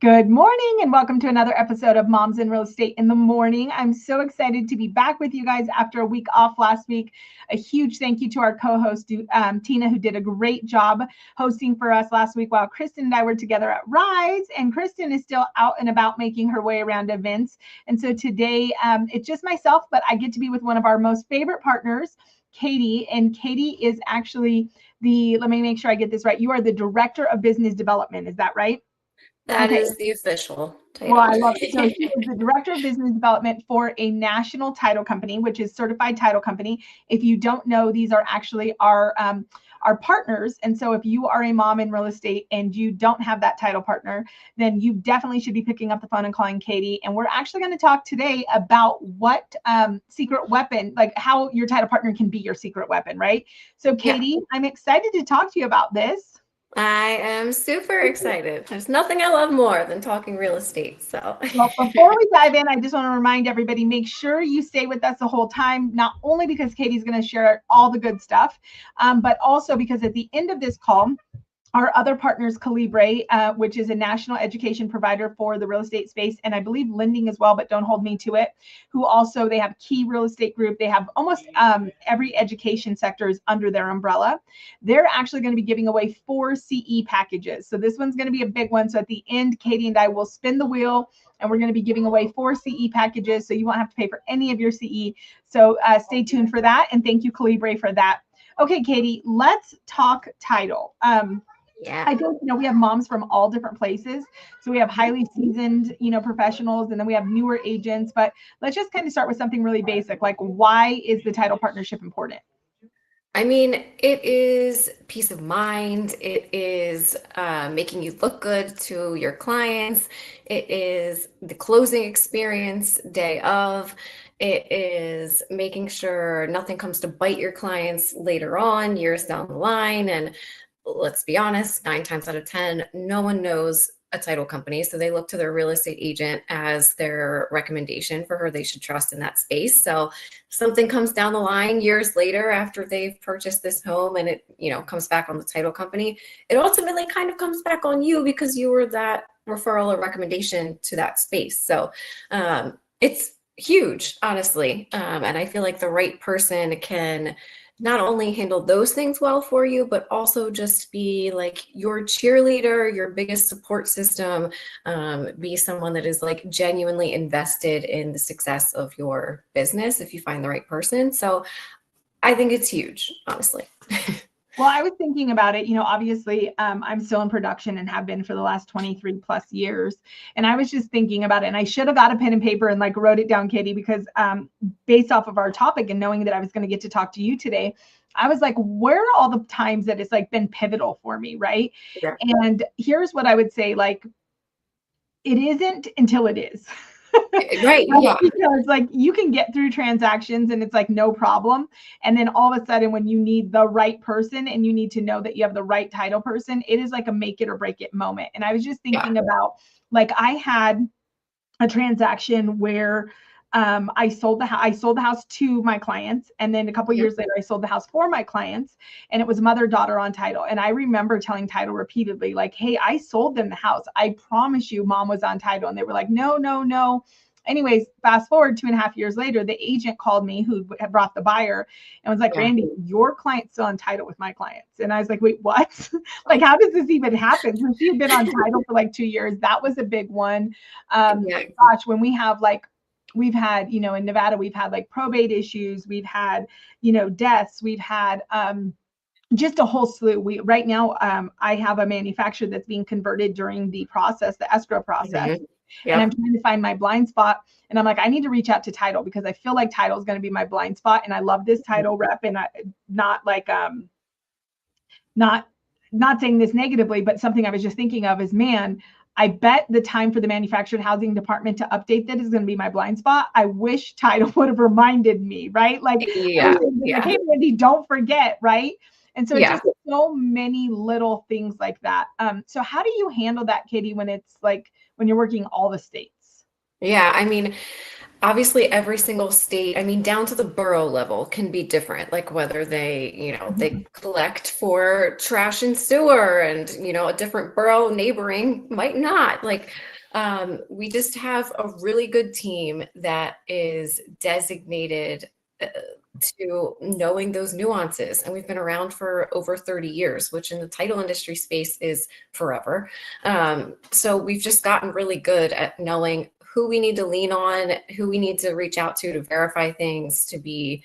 Good morning and welcome to another episode of Moms in Real Estate in the Morning. I'm so excited to be back with you guys after a week off last week. A huge thank you to our co-host, Tina, who did a great job hosting for us last week while Kristen and I were together at Rise. And Kristen is still out and about making her way around events. And so today it's just myself, but I get to be with one of our most favorite partners, Katie. And Katie is actually let me make sure I get this right. You are the Director of Business Development. Is that right? That is the official title. Well, I love it. So she is the Director of Business Development for a national title company, which is Certified Title Company. If you don't know, these are actually our partners. And so if you are a mom in real estate and you don't have that title partner, then you definitely should be picking up the phone and calling Katie. And we're actually going to talk today about what secret weapon, like how your title partner can be your secret weapon, right? So Katie, I'm excited to talk to you about this. I am super excited. There's nothing I love more than talking real estate. So, well, before we dive in, I just want to remind everybody, make sure you stay with us the whole time, not only because Katie's going to share all the good stuff, but also because at the end of this call, our other partners, Colibri, which is a national education provider for the real estate space, and I believe lending as well, but don't hold me to it, who also, they have Key Real Estate Group. They have almost every education sector is under their umbrella. They're actually going to be giving away 4 CE packages. So this one's going to be a big one. So at the end, Katie and I will spin the wheel, and we're going to be giving away 4 CE packages. So you won't have to pay for any of your CE. So stay tuned for that. And thank you, Colibri, for that. Okay, Katie, let's talk title. I think, we have moms from all different places. So we have highly seasoned, professionals, and then we have newer agents. But let's just kind of start with something really basic. Like, why is the title partnership important? I mean, it is peace of mind. It is making you look good to your clients. It is the closing experience day of. It is making sure nothing comes to bite your clients later on, years down the line. And let's be honest, 9 times out of 10, no one knows a title company. So they look to their real estate agent as their recommendation for who they should trust in that space. So if something comes down the line years later after they've purchased this home and it, comes back on the title company, it ultimately kind of comes back on you because you were that referral or recommendation to that space. So it's huge, honestly. And I feel like the right person can not only handle those things well for you, but also just be like your cheerleader, your biggest support system, be someone that is like genuinely invested in the success of your business if you find the right person. So I think it's huge, honestly. Well, I was thinking about it, obviously I'm still in production and have been for the last 23 plus years. And I was just thinking about it, and I should have got a pen and paper and like wrote it down, Katie, because based off of our topic and knowing that I was going to get to talk to you today, I was like, where are all the times that it's like been pivotal for me, right? Yeah. And here's what I would say, like, it isn't until it is. Right. Yeah. Because like you can get through transactions and it's like no problem. And then all of a sudden when you need the right person and you need to know that you have the right title person, it is like a make it or break it moment. And I was just thinking about, like, I had a transaction where I sold the house to my clients. And then a couple of years later, I sold the house for my clients, and it was mother-daughter on title. And I remember telling title repeatedly, like, hey, I sold them the house. I promise you mom was on title. And they were like, no, no, no. Anyways, fast forward 2.5 years later, the agent called me who had brought the buyer and was like, Randy, your client's still on title with my clients. And I was like, wait, what? Like, how does this even happen? So she had been on title for like 2 years. That was a big one. Gosh, when we've had, in Nevada, we've had like probate issues. We've had, deaths. We've had just a whole slew. Right now, I have a manufacturer that's being converted during the process, the escrow process. Mm-hmm. Yep. And I'm trying to find my blind spot. And I'm like, I need to reach out to title because I feel like title is going to be my blind spot. And I love this title rep, and not saying this negatively, but something I was just thinking of is, man, I bet the time for the manufactured housing department to update that is going to be my blind spot. I wish title would have reminded me, right? Like, like, hey, Randy, don't forget, right? And so just so many little things like that. So how do you handle that, Katie, when it's like, when you're working all the states? Yeah, I mean, Obviously, every single state, I mean, down to the borough level can be different, like whether they, they collect for trash and sewer and, a different borough neighboring might not. Like, we just have a really good team that is designated to knowing those nuances. And we've been around for over 30 years, which in the title industry space is forever. So we've just gotten really good at knowing who we need to lean on, who we need to reach out to verify things, to be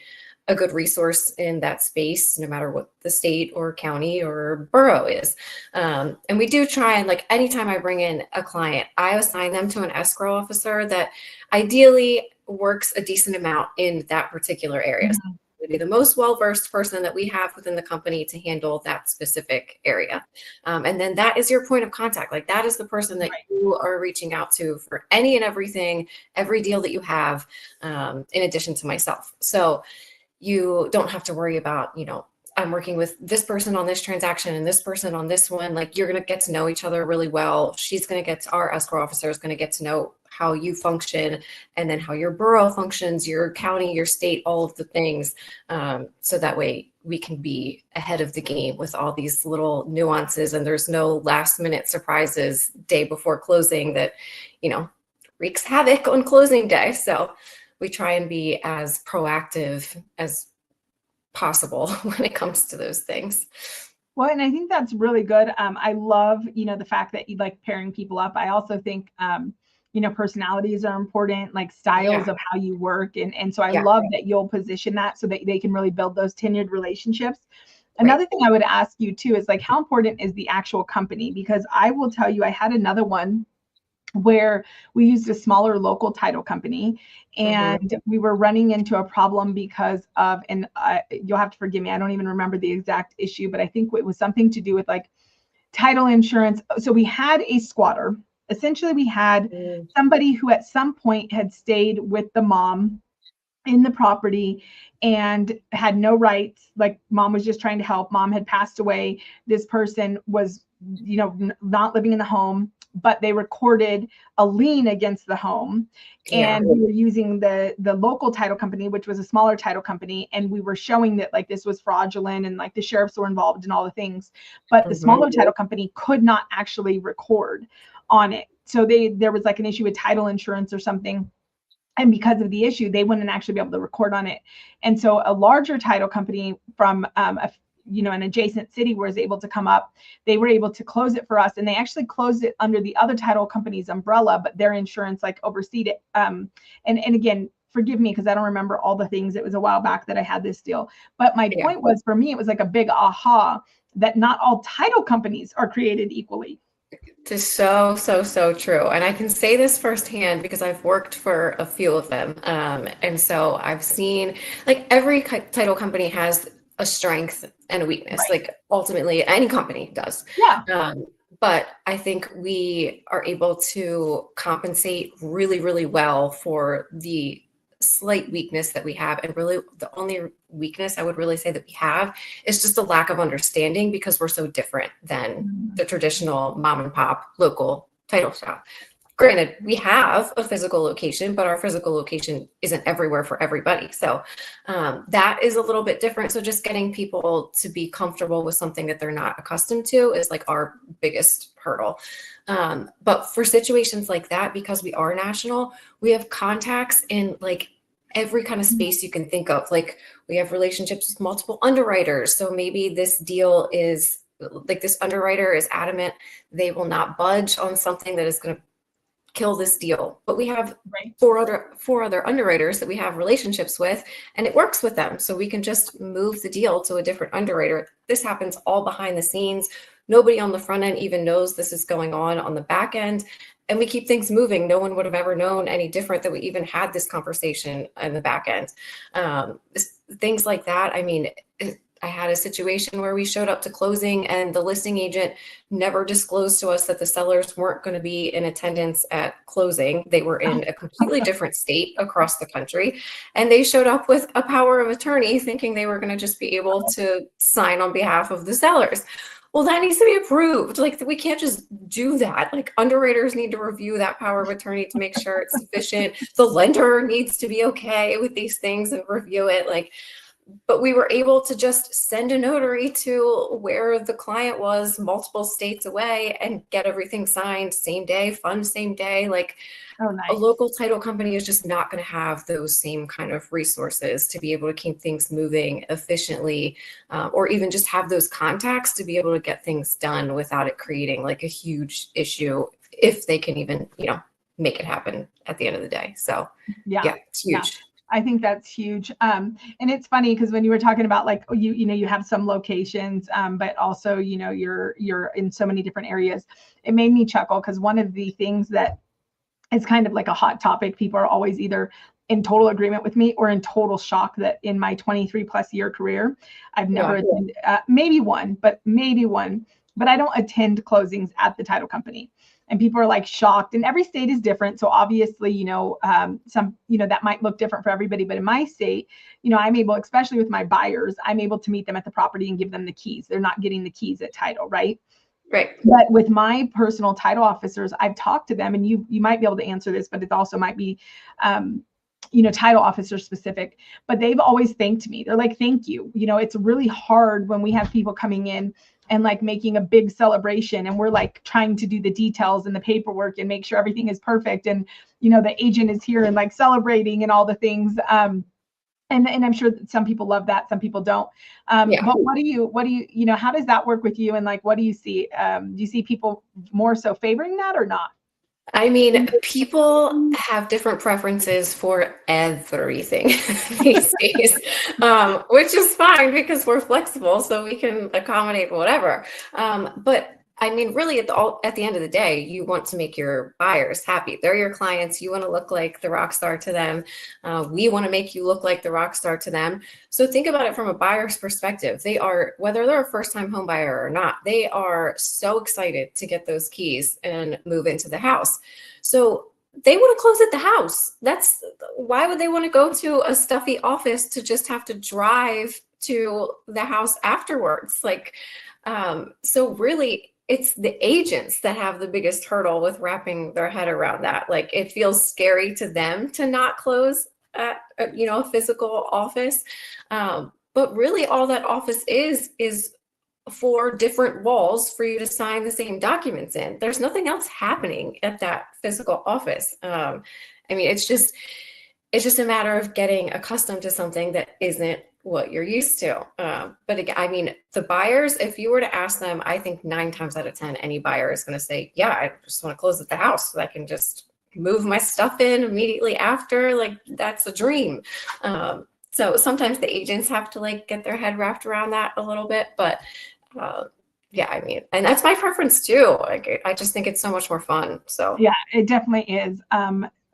a good resource in that space, no matter what the state or county or borough is. And we do try and, like, anytime I bring in a client, I assign them to an escrow officer that ideally works a decent amount in that particular area. Mm-hmm. So be the most well-versed person that we have within the company to handle that specific area. And then that is your point of contact. Like, that is the person that you are reaching out to for any and everything, every deal that you have, in addition to myself. So you don't have to worry about, I'm working with this person on this transaction and this person on this one. Like, you're going to get to know each other really well. She's going to get to, our escrow officer is going to get to know how you function, and then how your borough functions, your county, your state, all of the things. So that way we can be ahead of the game with all these little nuances, and there's no last minute surprises day before closing that, wreaks havoc on closing day. So we try and be as proactive as possible when it comes to those things. Well, and I think that's really good. I love, the fact that you like pairing people up. I also think, personalities are important, like styles of how you work. And so I love that you'll position that so that they can really build those tenured relationships. Another thing I would ask you too is, like, how important is the actual company? Because I will tell you, I had another one where we used a smaller local title company, and we were running into a problem because of, and you'll have to forgive me, I don't even remember the exact issue, but I think it was something to do with like title insurance. So we had a squatter. Essentially, we had somebody who at some point had stayed with the mom in the property and had no rights. Like, mom was just trying to help. Mom had passed away. This person was, not living in the home, but they recorded a lien against the home. And we were using the local title company, which was a smaller title company. And we were showing that, like, this was fraudulent, and like the sheriffs were involved in all the things, but the smaller title company could not actually record on it. So there was like an issue with title insurance or something. And because of the issue, they wouldn't actually be able to record on it. And so a larger title company from an adjacent city was able to come up. They were able to close it for us, and they actually closed it under the other title company's umbrella, but their insurance like overseed it. And again, forgive me because I don't remember all the things. It was a while back that I had this deal. But my point was, for me, it was like a big aha that not all title companies are created equally. It's so true. And I can say this firsthand because I've worked for a few of them. And so I've seen, like, every title company has a strength and a weakness. Like, ultimately any company does. But I think we are able to compensate really, really well for the slight weakness that we have. And really the only weakness I would really say that we have is just a lack of understanding, because we're so different than the traditional mom and pop local title shop. Granted, we have a physical location, but our physical location isn't everywhere for everybody. So that is a little bit different. So just getting people to be comfortable with something that they're not accustomed to is like our biggest hurdle. But for situations like that, because we are national, we have contacts in like every kind of space you can think of. Like, we have relationships with multiple underwriters. So maybe this deal is like, this underwriter is adamant they will not budge on something that is going to kill this deal, but we have four other underwriters that we have relationships with, and it works with them. So we can just move the deal to a different underwriter. This happens all behind the scenes. Nobody on the front end even knows this is going on the back end. And we keep things moving. No one would have ever known any different that we even had this conversation in the back end. Things like that. I mean, I had a situation where we showed up to closing and the listing agent never disclosed to us that the sellers weren't going to be in attendance at closing. They were in a completely different state across the country, and they showed up with a power of attorney thinking they were going to just be able to sign on behalf of the sellers. well, that needs to be approved. Like, we can't just do that. Like, underwriters need to review that power of attorney to make sure it's sufficient. The lender needs to be okay with these things and review it. Like, but we were able to just send a notary to where the client was multiple states away and get everything signed same day, fund same day. Like, Oh, nice. a local title company is just not going to have those same kind of resources to be able to keep things moving efficiently, or even just have those contacts to be able to get things done without it creating like a huge issue, if they can even, make it happen at the end of the day. So yeah, it's huge. Yeah. I think that's huge. And it's funny because when you were talking about like, you have some locations, but also, you're in so many different areas, it made me chuckle because one of the things that is kind of like a hot topic, people are always either in total agreement with me or in total shock that in my 23 plus year career, I've never attended, maybe one, but I don't attend closings at the title company. And people are like shocked, and every state is different. So obviously, some, that might look different for everybody, but in my state, I'm able, especially with my buyers, I'm able to meet them at the property and give them the keys. They're not getting the keys at title, right? Right. But with my personal title officers, I've talked to them, and you might be able to answer this, but it also might be, title officer specific, but they've always thanked me. They're like, thank you. It's really hard when we have people coming in and like making a big celebration, and we're like trying to do the details and the paperwork and make sure everything is perfect. And, the agent is here and like celebrating and all the things. And I'm sure that some people love that, some people don't. But what do you, how does that work with you? And like, what do you see? Do you see people more so favoring that or not? I mean, people have different preferences for everything these days, which is fine because we're flexible, so we can accommodate whatever. But I mean, really, at the end of the day, you want to make your buyers happy. They're your clients. You want to look like the rock star to them. We want to make you look like the rock star to them. So think about it from a buyer's perspective. They are, whether they're a first-time home buyer or not, they are so excited to get those keys and move into the house. So they want to close at the house. Why would they want to go to a stuffy office to just have to drive to the house afterwards? Like, so really, it's the agents that have the biggest hurdle with wrapping their head around that. Like, it feels scary to them to not close at, a physical office. But really all that office is 4 different walls for you to sign the same documents in. There's nothing else happening at that physical office. I mean, it's just a matter of getting accustomed to something that isn't what you're used to. But again, I mean, the buyers, if you were to ask them, I think 9 times out of 10, any buyer is going to say, yeah, I just want to close at the house so I can just move my stuff in immediately after. Like, that's a dream. So sometimes the agents have to like get their head wrapped around that a little bit, but yeah, I mean, and that's my preference too. Like, I just think it's so much more fun. So yeah, it definitely is.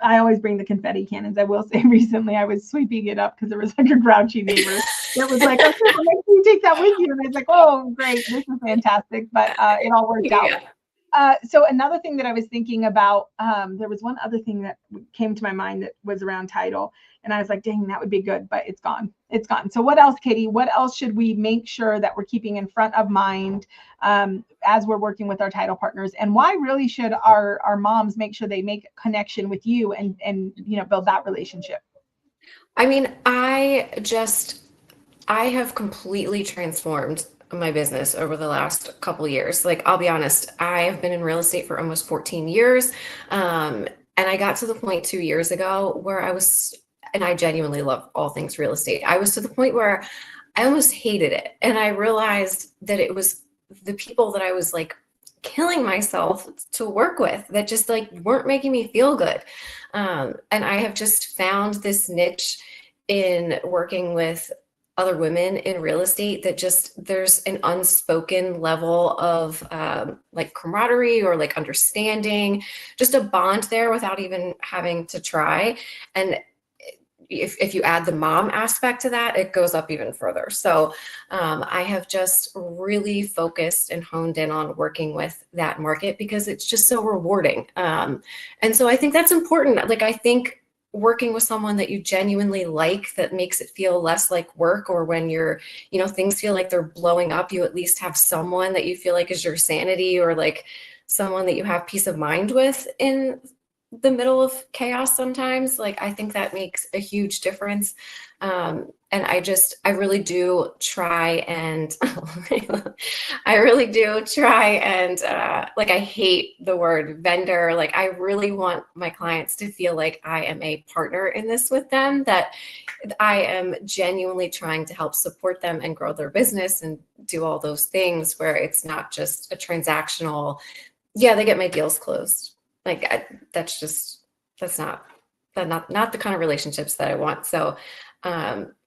I always bring the confetti cannons. I will say recently I was sweeping it up because there was like a grouchy neighbor that was like, okay, well, make sure you take that with you. And it's like, oh, great, this is fantastic. But it all worked out. So another thing that I was thinking about, there was one other thing that came to my mind that was around title. And I was like, dang, that would be good, but it's gone. It's gone. So what else, Katie? What else should we make sure that we're keeping in front of mind as we're working with our title partners? And why really should our moms make sure they make a connection with you and build that relationship? I mean, I have completely transformed my business over the last couple of years. Like, I'll be honest, I have been in real estate for almost 14 years. And I got to the point 2 years ago where and I genuinely love all things real estate. I was to the point where I almost hated it. And I realized that it was the people that I was like killing myself to work with that just like weren't making me feel good. And I have just found this niche in working with other women in real estate that just, there's an unspoken level of like camaraderie or like understanding, just a bond there without even having to try. And if you add the mom aspect to that, it goes up even further. So I have just really focused and honed in on working with that market because it's just so rewarding. And so I think that's important. Like, I think working with someone that you genuinely like, that makes it feel less like work, or when you're, things feel like they're blowing up, you at least have someone that you feel like is your sanity, or like someone that you have peace of mind with in the middle of chaos sometimes. Like, I think that makes a huge difference. And I really do try and I really do try and like, I hate the word vendor. Like, I really want my clients to feel like I am a partner in this with them, that I am genuinely trying to help support them and grow their business and do all those things, where it's not just a transactional, yeah, they get my deals closed. Like, that's not the kind of relationships that I want. So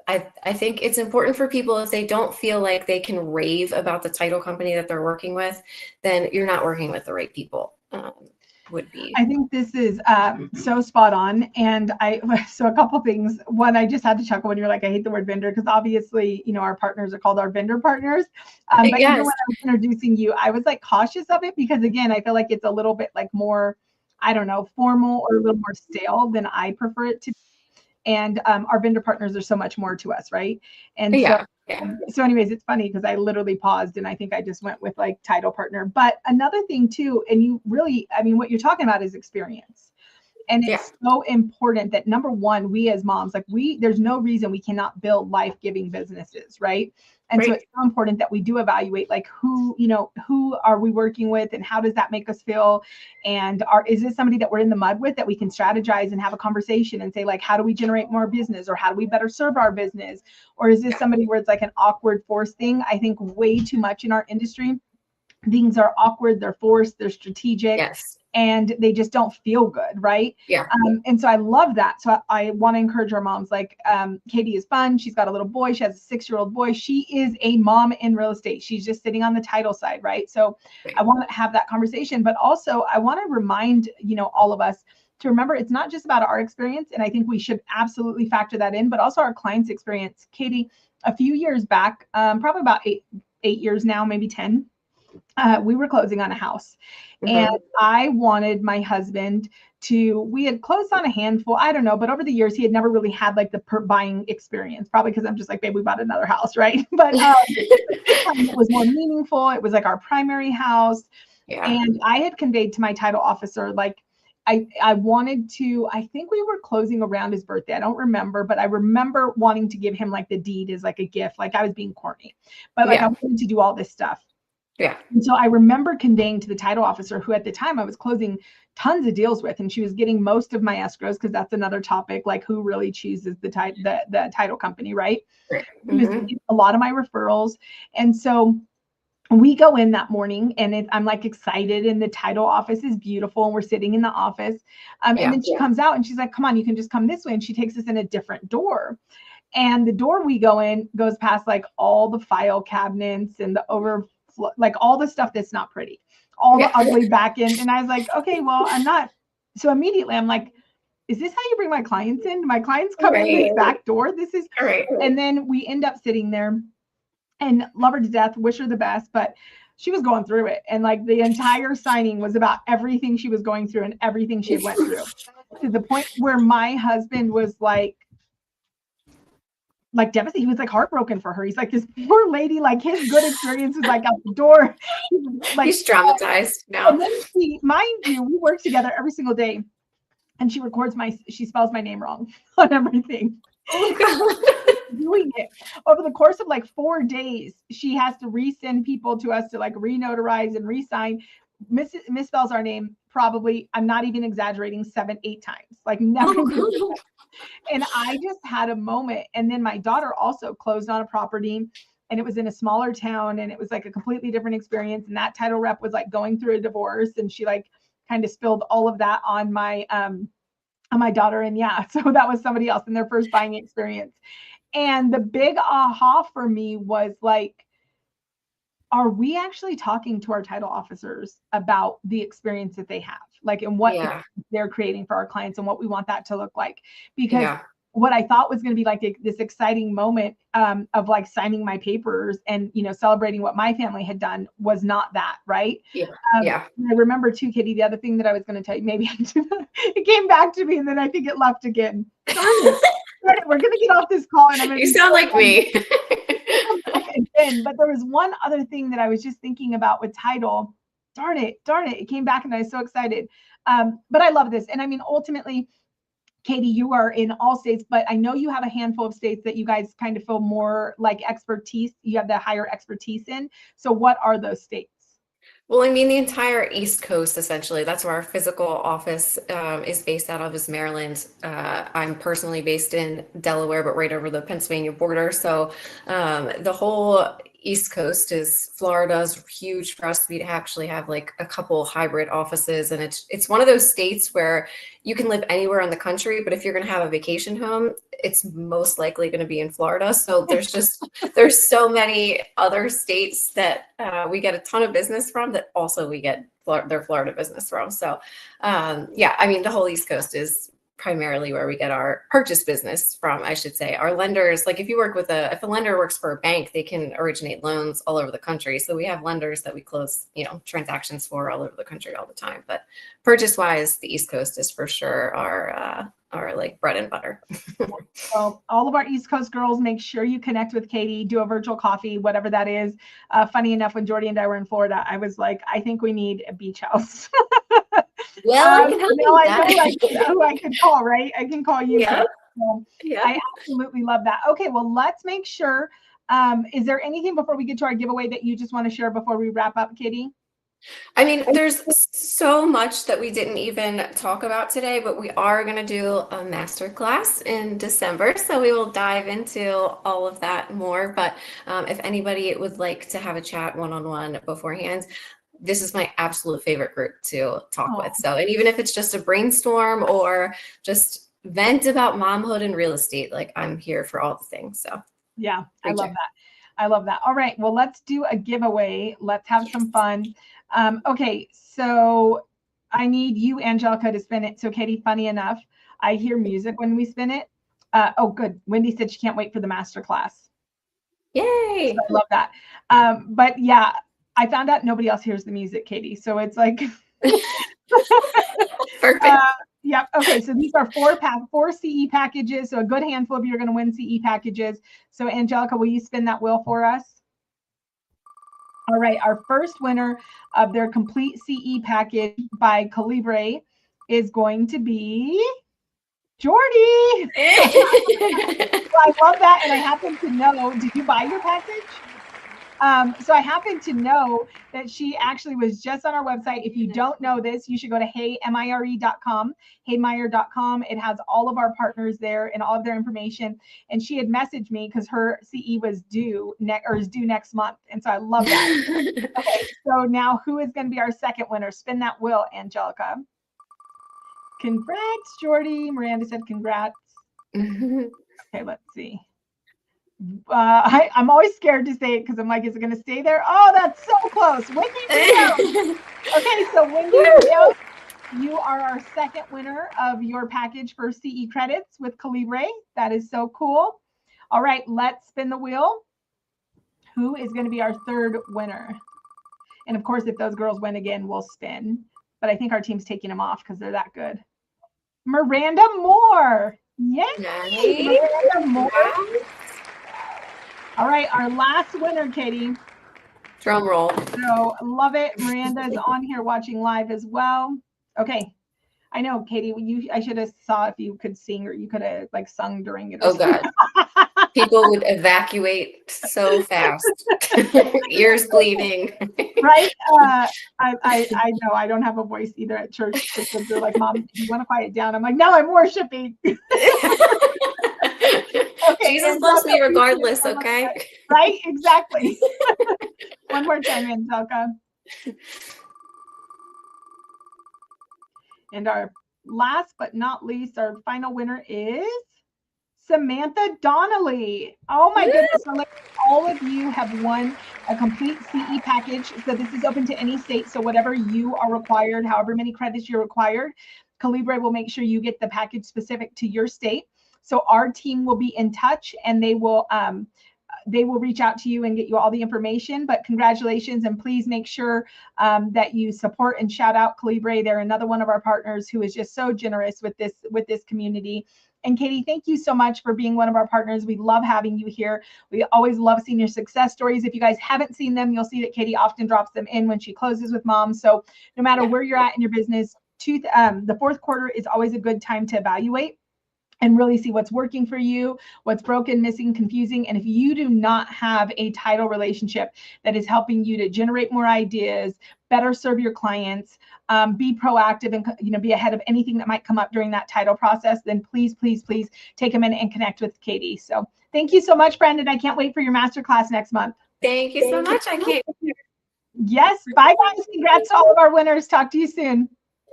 I think it's important for people, if they don't feel like they can rave about the title company that they're working with, then you're not working with the right people. Would be. I think this is so spot on. And so a couple things. One, I just had to chuckle when you're like, I hate the word vendor, because obviously, our partners are called our vendor partners. But Yes. Even when I was introducing you, I was like cautious of it, because again, I feel like it's a little bit like more, I don't know, formal or a little more stale than I prefer it to be. And our vendor partners are so much more to us, right? And Yeah. so anyways, it's funny because I literally paused and I think I just went with like title partner. But another thing too, and you really, what you're talking about is experience. And it's so important that, number one, we as moms, like there's no reason we cannot build life-giving businesses, right? And so it's so important that we do evaluate, like, who are we working with, and how does that make us feel? And is this somebody that we're in the mud with, that we can strategize and have a conversation and say, like, how do we generate more business, or how do we better serve our business? Or is this somebody where it's like an awkward forced thing? I think way too much in our industry, things are awkward, they're forced, they're strategic. Yes. And they just don't feel good, right? Yeah. And so I love that. So I want to encourage our moms. Like, Katie is fun. She's got a little boy. She has a 6-year-old boy. She is a mom in real estate. She's just sitting on the title side, right? So I want to have that conversation, but also I want to remind, all of us to remember, it's not just about our experience. And I think we should absolutely factor that in, but also our clients' experience. Katie, a few years back, probably about eight years now, maybe 10, we were closing on a house. And I wanted my husband we had closed on a handful, I don't know, but over the years, he had never really had like the buying experience, probably because I'm just like, babe, we bought another house, right? But it was more meaningful. It was like our primary house. Yeah. And I had conveyed to my title officer, like, I wanted to, I think we were closing around his birthday. I don't remember, but I remember wanting to give him like the deed as like a gift. Like, I was being corny, but like I wanted to do all this stuff. Yeah. And so I remember conveying to the title officer, who at the time I was closing tons of deals with, and she was getting most of my escrows, because that's another topic, like who really chooses the title company, right? She was getting a lot of my referrals. And so we go in that morning, and I'm like excited, and the title office is beautiful, and we're sitting in the office. And then she comes out and she's like, come on, you can just come this way. And she takes us in a different door. And the door we go in goes past like all the file cabinets and the like all the stuff that's not pretty, all the ugly back end. And I was like, okay, well, I'm not. So immediately I'm like, is this how you bring my clients in? My clients come in this back door. This is right. And then we end up sitting there, and love her to death, wish her the best, but she was going through it. And like the entire signing was about everything she was going through and everything she had went through, to the point where my husband was like devastated. He was like heartbroken for her. He's like, this poor lady, like his good experience was like out the door. Like, he's traumatized now. And then mind you, we work together every single day, and she spells my name wrong on everything. Oh God. Doing it over the course of like 4 days. She has to resend people to us to like renotarize and re-sign. Misspells our name probably, I'm not even exaggerating, 7-8 times. Like, never. And I just had a moment. And then my daughter also closed on a property, and it was in a smaller town, and it was like a completely different experience. And that title rep was like going through a divorce, and she like kind of spilled all of that on my daughter. And so that was somebody else in their first buying experience. And the big aha for me was like, are we actually talking to our title officers about the experience that they have, like, and what they're creating for our clients and what we want that to look like? Because what I thought was going to be like this exciting moment of like signing my papers and, you know, celebrating what my family had done was not that, right? Yeah. I remember too, Katie, the other thing that I was going to tell you, maybe it came back to me and then I think it left again. Darn it. We're going to get off this call. And You sound like me. Again, but there was one other thing that I was just thinking about with title. Darn it. It came back and I was so excited. But I love this. And I mean, ultimately, Katie, you are in all states, but I know you have a handful of states that you guys kind of feel more like expertise. You have the higher expertise in. So what are those states? Well, I mean, the entire East Coast, essentially. That's where our physical office is based out of, is Maryland. I'm personally based in Delaware, but right over the Pennsylvania border. So the whole East Coast is Florida's huge for us. We actually have like a couple hybrid offices, and it's one of those states where you can live anywhere in the country, but if you're going to have a vacation home, it's most likely going to be in Florida. So there's so many other states that we get a ton of business from that also we get their Florida business from. So yeah, I mean, the whole East Coast is primarily where we get our purchase business from, I should say. Our lenders, like if a lender works for a bank, they can originate loans all over the country. So we have lenders that we close, you know, transactions for all over the country all the time. But purchase wise, the East Coast is for sure our like bread and butter. Well, all of our East Coast girls, make sure you connect with Katie, do a virtual coffee, whatever that is. Funny enough, when Jordy and I were in Florida, I was like, I think we need a beach house. Well, I can help you with that. I can call, right? I can call you. Yeah. So Yeah. I absolutely love that. Okay, well, let's make sure. Is there anything before we get to our giveaway that you just want to share before we wrap up, Katie? I mean, there's so much that we didn't even talk about today, but we are going to do a masterclass in December. So we will dive into all of that more. But if anybody would like to have a chat one-on-one beforehand, this is my absolute favorite group to talk with. So, and even if it's just a brainstorm or just vent about momhood and real estate, like I'm here for all the things. So yeah, I love that. I love that. All right, well, let's do a giveaway. Let's have some fun. Okay, so I need you, Angelica, to spin it. So Katie, funny enough, I hear music when we spin it. Oh, good. Wendy said she can't wait for the masterclass. Yay! So I love that. But yeah, I found out nobody else hears the music, Katie. So it's like perfect. Yep. Okay. So these are four CE packages. So a good handful of you are going to win CE packages. So Angelica, will you spin that wheel for us? All right. Our first winner of their complete CE package by Colibri is going to be Jordy. I love that. And I happen to know, did you buy your package? So I happen to know that she actually was just on our website. If you don't know this, you should go to heymire.com, heymire.com. It has all of our partners there and all of their information. And she had messaged me because her CE was due next month. And so I love that. Okay, so now who is going to be our second winner? Spin that wheel, Angelica. Congrats, Jordy. Miranda said congrats. Okay, let's see. I'm always scared to say it because I'm like, is it going to stay there? Oh, that's so close. Wendy Rios. Okay, so Wendy Rios, you are our second winner of your package for CE credits with Colibri. That is so cool. All right, let's spin the wheel. Who is going to be our third winner? And of course, if those girls win again, we'll spin. But I think our team's taking them off because they're that good. Miranda Moore. Yay! Nice. Miranda Moore. All right, our last winner, Katie. Drum roll. So love it. Miranda's on here watching live as well. Okay. I know, Katie, I should have saw if you could sing or you could have like sung during it. Oh God. People would evacuate so fast. Ears bleeding. Right? I know I don't have a voice either at church because they're like, Mom, you want to quiet down? I'm like, no, I'm worshiping. Okay, Jesus loves me regardless, okay? Right? Exactly. One more time, Angelica. And our last but not least, our final winner is Samantha Donnelly. Oh my goodness. So all of you have won a complete CE package. So this is open to any state. So whatever you are required, however many credits you're required, Colibri will make sure you get the package specific to your state. So our team will be in touch, and they will reach out to you and get you all the information. But congratulations, and please make sure that you support and shout out Colibri. They're another one of our partners who is just so generous with this community. And Katie, thank you so much for being one of our partners. We love having you here. We always love seeing your success stories. If you guys haven't seen them, you'll see that Katie often drops them in when she closes with moms. So no matter where you're at in your business, the fourth quarter is always a good time to evaluate and really see what's working for you, what's broken, missing, confusing. And if you do not have a title relationship that is helping you to generate more ideas, better serve your clients, be proactive, and be ahead of anything that might come up during that title process, then please, please, please take a minute and connect with Katie. So thank you so much, Brandon. I can't wait for your masterclass next month. Thank you so much. I can't. Yes. Bye, guys. Congrats to all of our winners. Talk to you soon.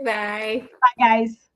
Bye. Bye, guys.